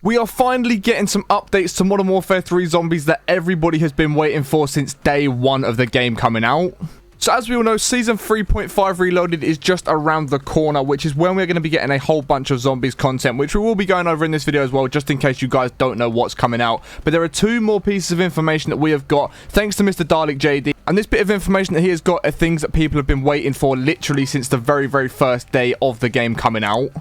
We are finally getting some updates to Modern Warfare 3 Zombies that everybody has been waiting for since day one of the game coming out. So as we all know, Season 3.5 Reloaded is just around the corner, which is when we're going to be getting a whole bunch of Zombies content, which we will be going over in this video as well, just in case you guys don't know what's coming out. But there are two more pieces of information that we have got, thanks to Mr. Dalek JD. And this bit of information that he has got are things that people have been waiting for literally since the very first day of the game coming out.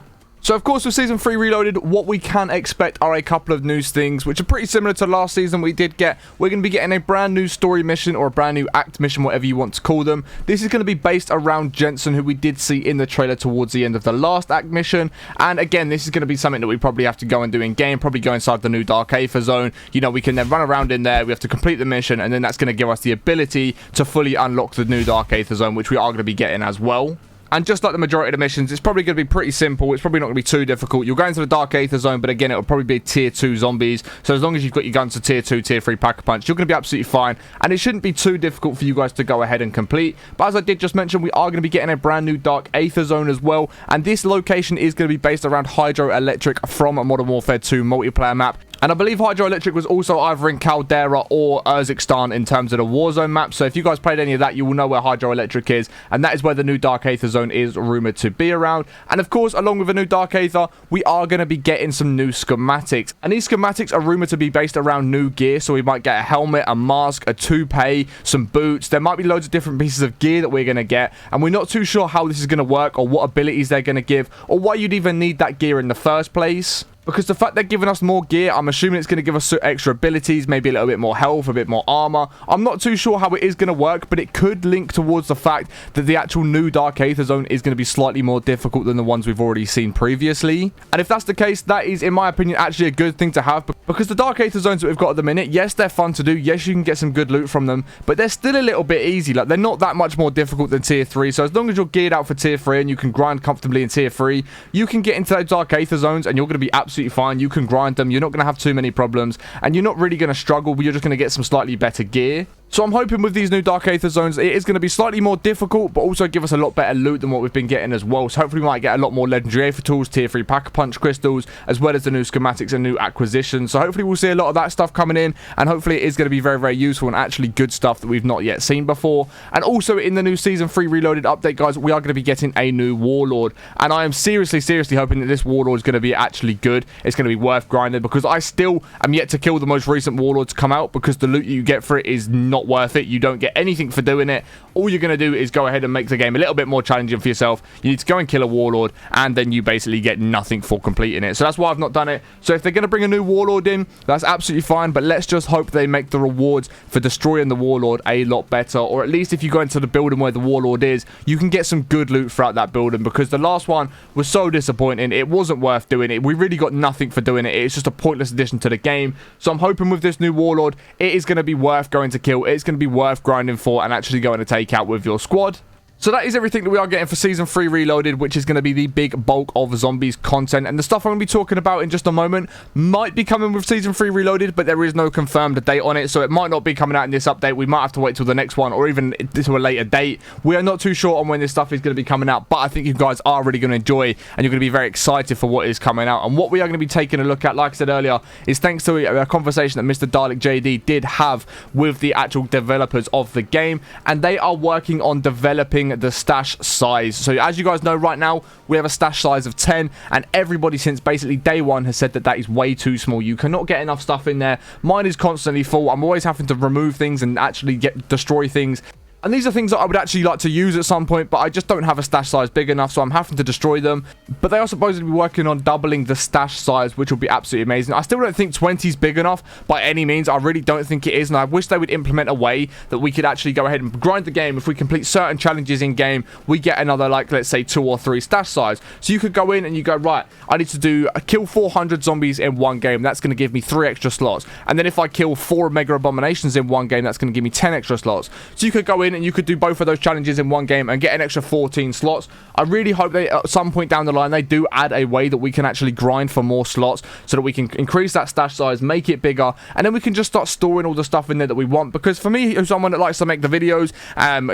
So of course with Season 3 Reloaded, what we can expect are a couple of news things, which are pretty similar to last season we did get. We're going to be getting a brand new story mission, or a brand new act mission, whatever you want to call them. This is going to be based around Jensen, who we did see in the trailer towards the end of the last act mission. And again, this is going to be something that we probably have to go and do in game, probably go inside the new Dark Aether zone. You know, we can then run around in there, we have to complete the mission, and then that's going to give us the ability to fully unlock the new Dark Aether zone, which we are going to be getting as well. And just like the majority of the missions, it's probably going to be pretty simple. It's probably not going to be too difficult. You'll go into the Dark Aether zone, but again, it'll probably be tier 2 zombies. So as long as you've got your guns to tier 2, tier 3 Pack-a-Punch, you're going to be absolutely fine. And it shouldn't be too difficult for you guys to go ahead and complete. But as I did just mention, we are going to be getting a brand new Dark Aether zone as well. And this location is going to be based around Hydroelectric from a Modern Warfare 2 multiplayer map. And I believe Hydroelectric was also either in Caldera or Urzikstan in terms of the Warzone map. So if you guys played any of that, you will know where Hydroelectric is. And that is where the new Dark Aether zone is rumoured to be around. And of course, along with the new Dark Aether, we are going to be getting some new schematics. And these schematics are rumoured to be based around new gear. So we might get a helmet, a mask, a toupee, some boots. There might be loads of different pieces of gear that we're going to get. And we're not too sure how this is going to work, or what abilities they're going to give, or why you'd even need that gear in the first place. Because the fact they're giving us more gear, I'm assuming it's going to give us extra abilities, maybe a little bit more health, a bit more armor. I'm not too sure how it is going to work, but it could link towards the fact that the actual new Dark Aether zone is going to be slightly more difficult than the ones we've already seen previously. And if that's the case, that is, in my opinion, actually a good thing to have. Because the Dark Aether zones that we've got at the minute, yes, they're fun to do. Yes, you can get some good loot from them, but they're still a little bit easy. Like, they're not that much more difficult than tier 3. So as long as you're geared out for tier 3 and you can grind comfortably in tier 3, you can get into those Dark Aether zones and you're going to be absolutely fine. You can grind them, you're not going to have too many problems, and you're not really going to struggle, but you're just going to get some slightly better gear. So I'm hoping with these new Dark Aether zones, it is going to be slightly more difficult, but also give us a lot better loot than what we've been getting as well. So hopefully we might get a lot more legendary Aether tools, tier 3 Pack-a-Punch crystals, as well as the new schematics and new acquisitions. So hopefully we'll see a lot of that stuff coming in, and hopefully it is going to be very useful and actually good stuff that we've not yet seen before. And also in the new Season 3 Reloaded update, guys, we are going to be getting a new Warlord. And I am seriously hoping that this Warlord is going to be actually good. It's going to be worth grinding, because I still am yet to kill the most recent Warlord to come out, because the loot you get for it is not worth it. You don't get anything for doing it. All you're going to do is go ahead and make the game a little bit more challenging for yourself. You need to go and kill a Warlord, and then you basically get nothing for completing it. So that's why I've not done it. So if they're going to bring a new Warlord in, that's absolutely fine, but let's just hope they make the rewards for destroying the Warlord a lot better, or at least if you go into the building where the Warlord is, you can get some good loot throughout that building, because the last one was so disappointing. It wasn't worth doing it. We really got nothing for doing it. It's just a pointless addition to the game. So I'm hoping with this new Warlord, it is going to be worth going to kill. It's going to be worth grinding for and actually going to take out with your squad. So that is everything that we are getting for Season 3 Reloaded, which is going to be the big bulk of Zombies content. And the stuff I'm going to be talking about in just a moment might be coming with Season 3 Reloaded, but there is no confirmed date on it, so it might not be coming out in this update. We might have to wait till the next one, or even to a later date. We are not too sure on when this stuff is going to be coming out, but I think you guys are really going to enjoy, and you're going to be very excited for what is coming out. And what we are going to be taking a look at, like I said earlier, is thanks to a conversation that Mr. Dalek JD did have with the actual developers of the game, and they are working on developing the stash size. So as you guys know, right now we have a stash size of 10, and everybody since basically day one has said that that is way too small. You cannot get enough stuff in there. Mine is constantly full. I'm always having to remove things and actually destroy things. And these are things that I would actually like to use at some point, but I just don't have a stash size big enough, so I'm having to destroy them. But they are supposed to be working on doubling the stash size, which will be absolutely amazing. I still don't think 20 is big enough by any means. I really don't think it is, and I wish they would implement a way that we could actually go ahead and grind the game. If we complete certain challenges in game, we get another, like, let's say 2 or 3 stash size. So you could go in and you go, right, I need to kill 400 zombies in one game. That's going to give me 3 extra slots. And then if I kill 4 Mega Abominations in one game, that's going to give me 10 extra slots. So you could go in in and you could do both of those challenges in one game and get an extra 14 slots. I really hope they, at some point down the line, they do add a way that we can actually grind for more slots so that we can increase that stash size, make it bigger, and then we can just start storing all the stuff in there that we want. Because for me, as someone that likes to make the videos,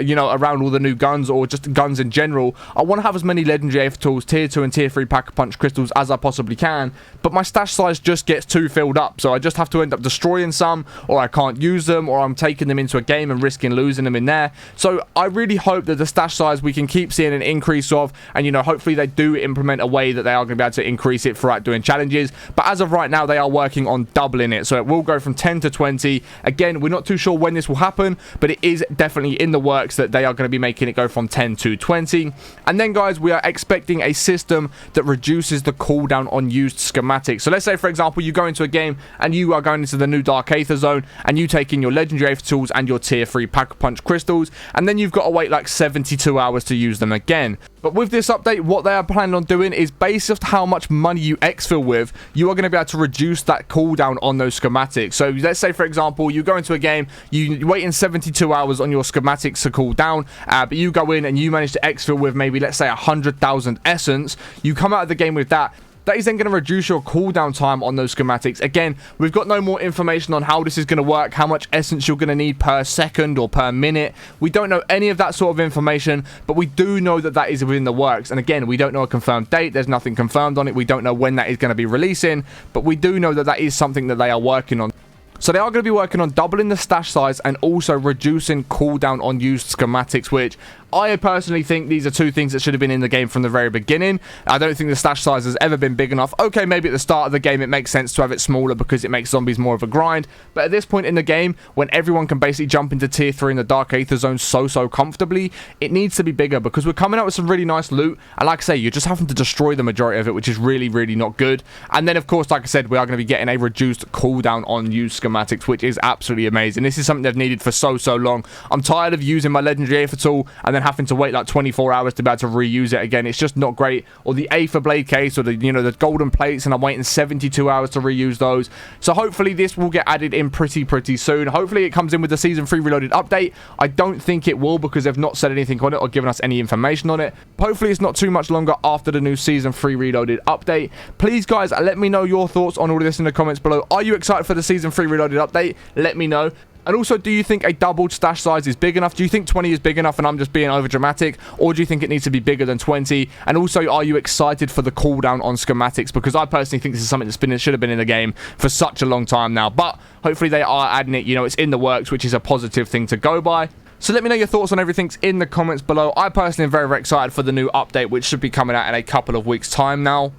you know, around all the new guns or just guns in general, I want to have as many legendary AF tools, tier 2 and tier 3 pack-a-punch crystals as I possibly can, but my stash size just gets too filled up, so I just have to end up destroying some, or I can't use them, or I'm taking them into a game and risking losing them in there. So I really hope that the stash size we can keep seeing an increase of, and you know, hopefully they do implement a way that they are going to be able to increase it throughout doing challenges. But as of right now, they are working on doubling it, so it will go from 10 to 20. Again, we're not too sure when this will happen, but it is definitely in the works that they are going to be making it go from 10 to 20. And then guys, we are expecting a system that reduces the cooldown on used schematics. So let's say, for example, you go into a game and you are going into the new Dark Aether zone and you take in your legendary Aether tools and your tier 3 pack-a-punch crystals, and then you've got to wait like 72 hours to use them again. But with this update, what they are planning on doing is, based off how much money you exfil with, you are going to be able to reduce that cooldown on those schematics. So let's say, for example, you go into a game, you wait in 72 hours on your schematics to cool down, but you go in and you manage to exfil with maybe, let's say, 100,000 essence. You come out of the game with that. That is then going to reduce your cooldown time on those schematics. Again, we've got no more information on how this is going to work, how much essence you're going to need per second or per minute. We don't know any of that sort of information, but we do know that that is within the works. And again, we don't know a confirmed date. There's nothing confirmed on it. We don't know when that is going to be releasing, but we do know that that is something that they are working on. So they are going to be working on doubling the stash size and also reducing cooldown on used schematics, which I personally think these are two things that should have been in the game from the very beginning. I don't think the stash size has ever been big enough. Okay, maybe at the start of the game it makes sense to have it smaller because it makes zombies more of a grind, but at this point in the game, when everyone can basically jump into tier 3 in the Dark Aether zone so comfortably, it needs to be bigger because we're coming out with some really nice loot, and like I say, you're just having to destroy the majority of it, which is really not good. And then of course, like I said, we are going to be getting a reduced cooldown on used schematics, which is absolutely amazing. This is something they've needed for so long. I'm tired of using my legendary Aether tool and then having to wait like 24 hours to be able to reuse it again. It's just not great. Or the Aether blade case, or the, you know, the golden plates, and I'm waiting 72 hours to reuse those. So hopefully this will get added in pretty soon. Hopefully it comes in with the season 3 reloaded update. I don't think it will because they've not said anything on it or given us any information on it. Hopefully it's not too much longer after the new season 3 reloaded update. Please guys, let me know your thoughts on all of this in the comments below. Are you excited for the season 3 reloaded update? Let me know. And also, do you think a doubled stash size is big enough? Do you think 20 is big enough and I'm just being over dramatic? Or do you think it needs to be bigger than 20? And also, are you excited for the cooldown on schematics? Because I personally think this is something that should have been in the game for such a long time now. But hopefully they are adding it. You know, it's in the works, which is a positive thing to go by. So let me know your thoughts on everything in the comments below. I personally am very excited for the new update, which should be coming out in a couple of weeks' time now.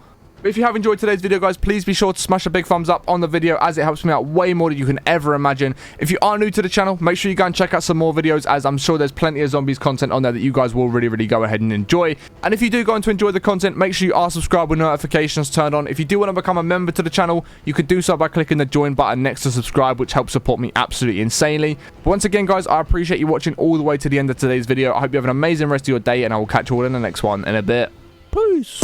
If you have enjoyed today's video, guys, please be sure to smash a big thumbs up on the video, as it helps me out way more than you can ever imagine. If you are new to the channel, make sure you go and check out some more videos, as I'm sure there's plenty of zombies content on there that you guys will really go ahead and enjoy. And if you do go on to enjoy the content, make sure you are subscribed with notifications turned on. If you do want to become a member to the channel, you could do so by clicking the join button next to subscribe, which helps support me absolutely insanely. But once again, guys, I appreciate you watching all the way to the end of today's video. I hope you have an amazing rest of your day, and I will catch you all in the next one in a bit. Peace.